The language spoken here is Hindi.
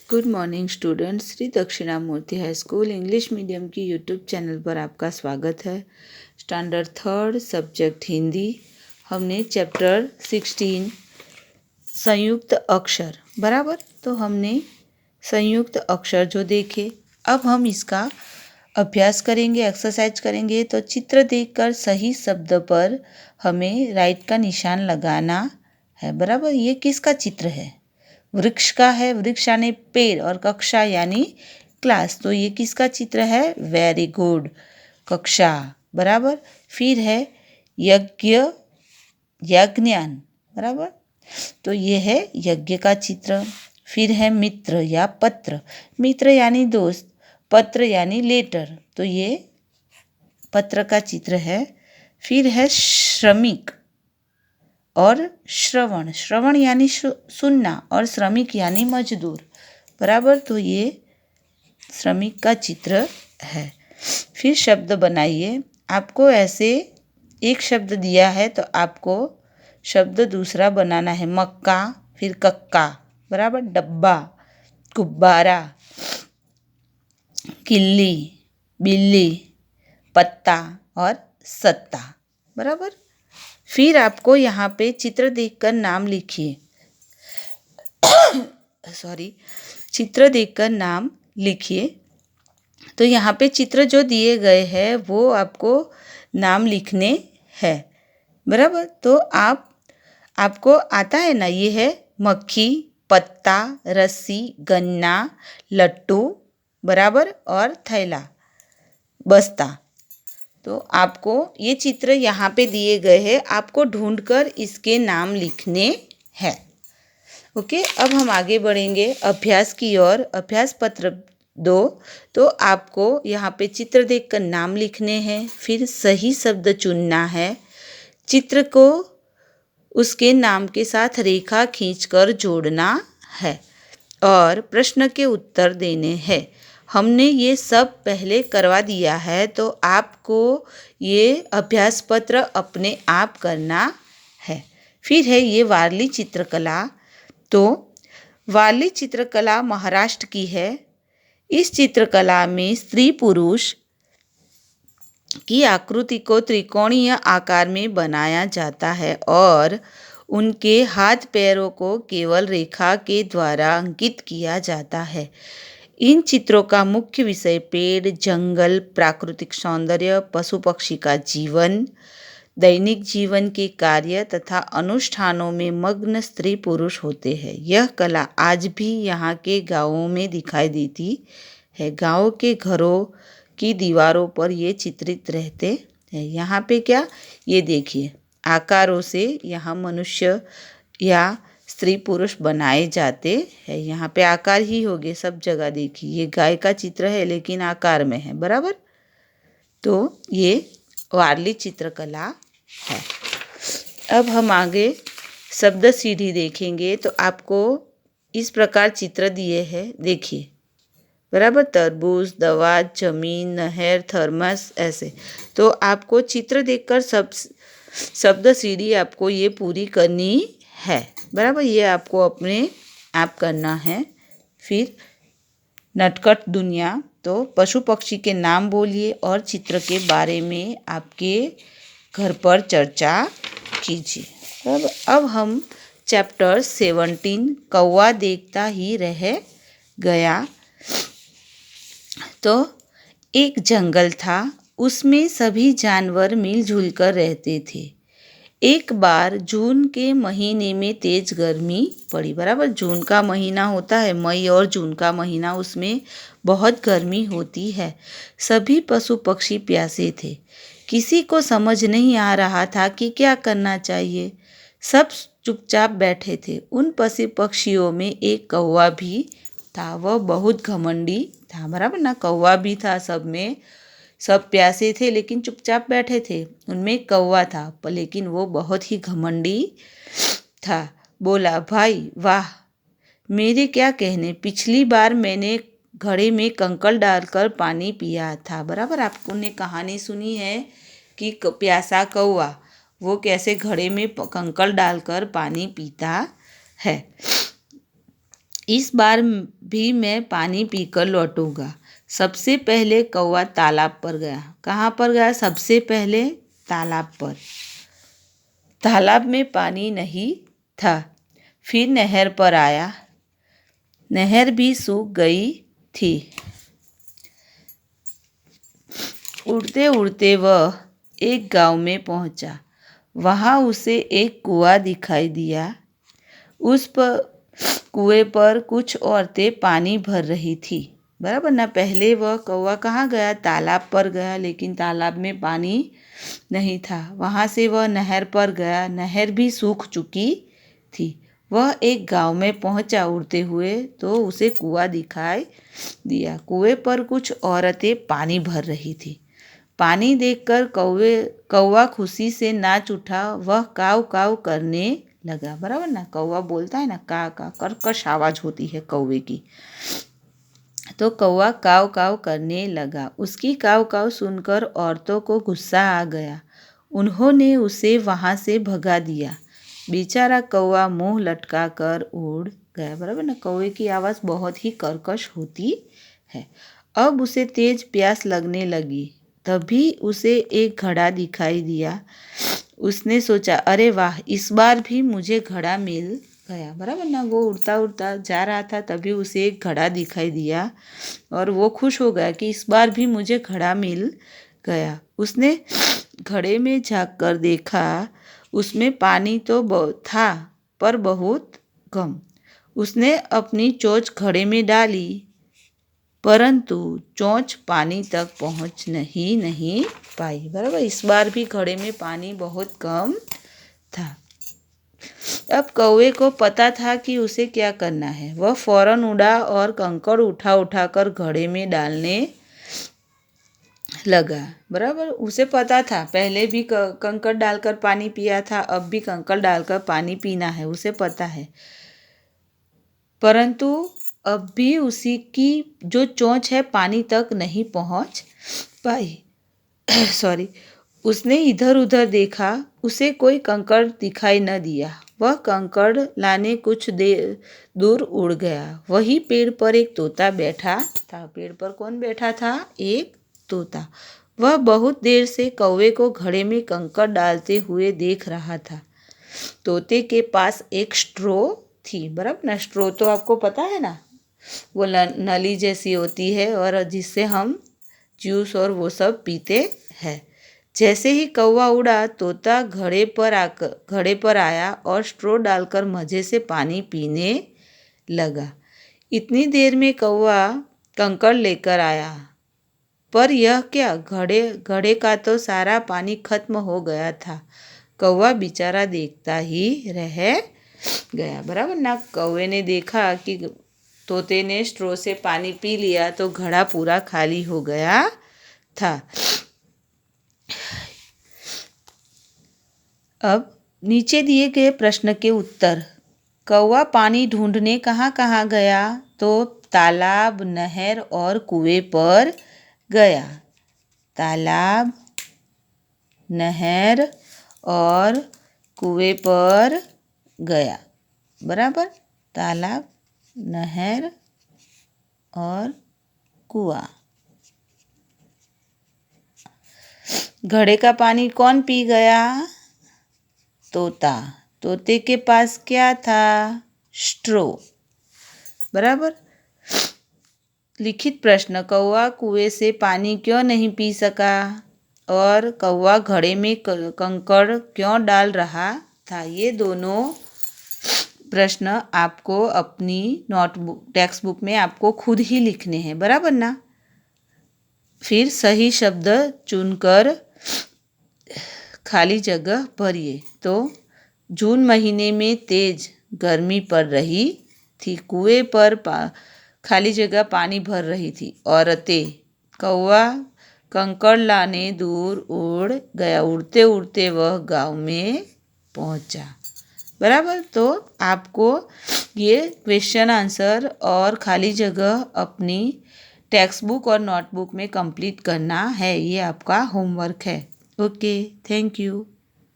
Good morning students. Shri Dakshinamurthy high school English medium की यूट्यूब चैनल पर आपका स्वागत है। स्टैंडर्ड थर्ड सब्जेक्ट हिंदी, हमने चैप्टर 16 संयुक्त अक्षर बराबर, तो हमने संयुक्त अक्षर जो देखे, अब हम इसका अभ्यास करेंगे, एक्सरसाइज करेंगे। तो चित्र देखकर सही शब्द पर हमें राइट का निशान लगाना है बराबर। ये किसका चित्र है? वृक्ष का है। वृक्ष यानी पेड़ और कक्षा यानी क्लास, तो ये किसका चित्र है? वेरी गुड, कक्षा बराबर। फिर है यज्ञ, यज्ञान बराबर, तो ये है यज्ञ का चित्र। फिर है मित्र या पत्र, मित्र यानी दोस्त, पत्र यानी लेटर, तो ये पत्र का चित्र है। फिर है श्रमिक और श्रवण, श्रवण यानी सुनना और श्रमिक यानी मजदूर बराबर, तो ये श्रमिक का चित्र है। फिर शब्द बनाइए। आपको ऐसे एक शब्द दिया है तो आपको शब्द दूसरा बनाना है। मक्का, फिर कक्का बराबर, डब्बा, गुब्बारा, किल्ली, बिल्ली, पत्ता और सत्ता बराबर। फिर आपको यहाँ पे चित्र देखकर नाम लिखिए। चित्र देखकर नाम लिखिए। तो यहाँ पे चित्र जो दिए गए हैं वो आपको नाम लिखने हैं बराबर। तो आपको आता है ना, ये है मक्खी, पत्ता, रस्सी, गन्ना, लट्टू बराबर और थैला, बस्ता। तो आपको ये चित्र यहाँ पे दिए गए हैं, आपको ढूंढकर इसके नाम लिखने हैं। ओके, अब हम आगे बढ़ेंगे अभ्यास की ओर। अभ्यास पत्र 2, तो आपको यहाँ पे चित्र देखकर नाम लिखने हैं, फिर सही शब्द चुनना है, चित्र को उसके नाम के साथ रेखा खींचकर जोड़ना है और प्रश्न के उत्तर देने हैं। हमने ये सब पहले करवा दिया है, तो आपको ये अभ्यास पत्र अपने आप करना है। फिर है ये वारली चित्रकला। तो वारली चित्रकला महाराष्ट्र की है। इस चित्रकला में स्त्री पुरुष की आकृति को त्रिकोणीय आकार में बनाया जाता है और उनके हाथ पैरों को केवल रेखा के द्वारा अंकित किया जाता है। इन चित्रों का मुख्य विषय पेड़, जंगल, प्राकृतिक सौंदर्य, पशु पक्षी का जीवन, दैनिक जीवन के कार्य तथा अनुष्ठानों में मग्न स्त्री पुरुष होते हैं। यह कला आज भी यहाँ के गांवों में दिखाई देती है। गांव के घरों की दीवारों पर ये चित्रित रहते हैं। यहाँ पे क्या, ये देखिए आकारों से यहाँ मनुष्य या स्त्री पुरुष बनाए जाते हैं। यहाँ पे आकार ही होंगे सब जगह। देखिए ये गाय का चित्र है लेकिन आकार में है बराबर। तो ये वारली चित्रकला है। अब हम आगे शब्द सीढ़ी देखेंगे। तो आपको इस प्रकार चित्र दिए हैं, देखिए बराबर, तरबूज, दवा, जमीन, नहर, थर्मस, ऐसे। तो आपको चित्र देखकर शब्द सीढ़ी आपको ये पूरी करनी है बराबर। ये आपको अपने आप करना है। फिर नटखट दुनिया, तो पशु पक्षी के नाम बोलिए और चित्र के बारे में आपके घर पर चर्चा कीजिए। अब हम चैप्टर 17 कौवा देखता ही रह गया। तो एक जंगल था, उसमें सभी जानवर मिलजुल कर रहते थे। एक बार जून के महीने में तेज गर्मी पड़ी बराबर। जून का महीना होता है, मई और जून का महीना, उसमें बहुत गर्मी होती है। सभी पशु पक्षी प्यासे थे। किसी को समझ नहीं आ रहा था कि क्या करना चाहिए। सब चुपचाप बैठे थे। उन पशु पक्षियों में एक कौवा भी था। वह बहुत घमंडी था बराबर ना, कौवा भी था सब में। सब प्यासे थे लेकिन चुपचाप बैठे थे। उनमें कौवा था लेकिन वो बहुत ही घमंडी था। बोला, भाई वाह, मेरे क्या कहने, पिछली बार मैंने घड़े में कंकड़ डालकर पानी पिया था बराबर। आपको ने कहानी सुनी है कि प्यासा कौवा वो कैसे घड़े में कंकड़ डालकर पानी पीता है। इस बार भी मैं पानी पीकर लौटूंगा। सबसे पहले कौवा तालाब पर गया। कहाँ पर गया? सबसे पहले तालाब पर। तालाब में पानी नहीं था। फिर नहर पर आया। नहर भी सूख गई थी। उड़ते उड़ते वह एक गांव में पहुंचा। वहाँ उसे एक कुआं दिखाई दिया। उस पर कुएं पर कुछ औरतें पानी भर रही थी। बराबर ना? पहले वह कौवा कहाँ गया? तालाब पर गया, लेकिन तालाब में पानी नहीं था। वहाँ से वह नहर पर गया। नहर भी सूख चुकी थी। वह एक गांव में पहुंचा उड़ते हुए, तो उसे कुआं दिखाई दिया। कुएं पर कुछ औरतें पानी भर रही थी। पानी देखकर कौवा खुशी से नाच उठा। वह काव काव करने लगा। बराबर ना? कौवा बोलता है ना, का कर्कश आवाज होती है कौवे की। तो कौवा काव काव करने लगा। उसकी काव काव सुनकर औरतों को गुस्सा आ गया। उन्होंने उसे वहाँ से भगा दिया। बेचारा कौवा मुंह लटका कर उड़ गया। बराबर ना? कौवे की आवाज़ बहुत ही कर्कश होती है। अब उसे तेज प्यास लगने लगी। तभी उसे एक घड़ा दिखाई दिया। उसने सोचा, अरे वाह, इस बार भी मुझे घड़ा मिल गया। बराबर ना? वो उड़ता उड़ता जा रहा था, तभी उसे एक घड़ा दिखाई दिया और वो खुश हो गया कि इस बार भी मुझे घड़ा मिल गया। उसने घड़े में झाँक कर देखा। उसमें पानी तो था, पर बहुत कम। उसने अपनी चोंच घड़े में डाली, परंतु चोंच पानी तक पहुँच नहीं पाई। बराबर? इस बार भी घड़े में पानी बहुत कम था। अब कौवे को पता था कि उसे क्या करना है। वह फौरन उड़ा और कंकड़ उठा उठा कर घड़े में डालने लगा। बराबर? उसे पता था, पहले भी कंकड़ डालकर पानी पिया था, अब भी कंकड़ डालकर पानी पीना है, उसे पता है। परंतु अब भी उसी की जो चोंच है पानी तक नहीं पहुंच पाई। सॉरी। उसने इधर उधर देखा, उसे कोई कंकड़ दिखाई न दिया। वह कंकड़ लाने कुछ देर दूर उड़ गया। वही पेड़ पर एक तोता बैठा था। पेड़ पर कौन बैठा था? एक तोता। वह बहुत देर से कौवे को घड़े में कंकड़ डालते हुए देख रहा था। तोते के पास एक स्ट्रॉ थी। बराबर ना? स्ट्रॉ तो आपको पता है ना, वो नली जैसी होती है और जिससे हम जूस और वो सब पीते हैं। जैसे ही कौवा उड़ा, तोता घड़े पर आया और स्ट्रॉ डालकर मज़े से पानी पीने लगा। इतनी देर में कौवा कंकड़ लेकर आया, पर यह क्या, घड़े का तो सारा पानी खत्म हो गया था। कौवा बेचारा देखता ही रह गया। बराबर ना? कौवे ने देखा कि तोते ने स्ट्रॉ से पानी पी लिया, तो घड़ा पूरा खाली हो गया था। अब नीचे दिए गए प्रश्न के उत्तर। कौवा पानी ढूंढने कहाँ कहाँ गया? तो तालाब, नहर और कुएं पर गया। तालाब, नहर और कुएं पर गया। बराबर? तालाब, नहर और कुआं। घड़े का पानी कौन पी गया? तोता। तोते के पास क्या था? स्ट्रॉ। बराबर? लिखित प्रश्न। कौवा कुएं से पानी क्यों नहीं पी सका? और कौवा घड़े में कंकड़ क्यों डाल रहा था? ये दोनों प्रश्न आपको अपनी नोटबुक, टेक्स्ट बुक में आपको खुद ही लिखने हैं। बराबर ना? फिर सही शब्द चुनकर खाली जगह भरिए। तो जून महीने में तेज गर्मी पड़ रही थी। कुएं पर खाली जगह पानी भर रही थी। औरतें। कौवा कंकड़ लाने दूर उड़ गया। उड़ते उड़ते वह गांव में पहुंचा। बराबर? तो आपको ये क्वेश्चन आंसर और खाली जगह अपनी टेक्स्ट बुक और नोटबुक में कंप्लीट करना है। ये आपका होमवर्क है। Okay, thank you.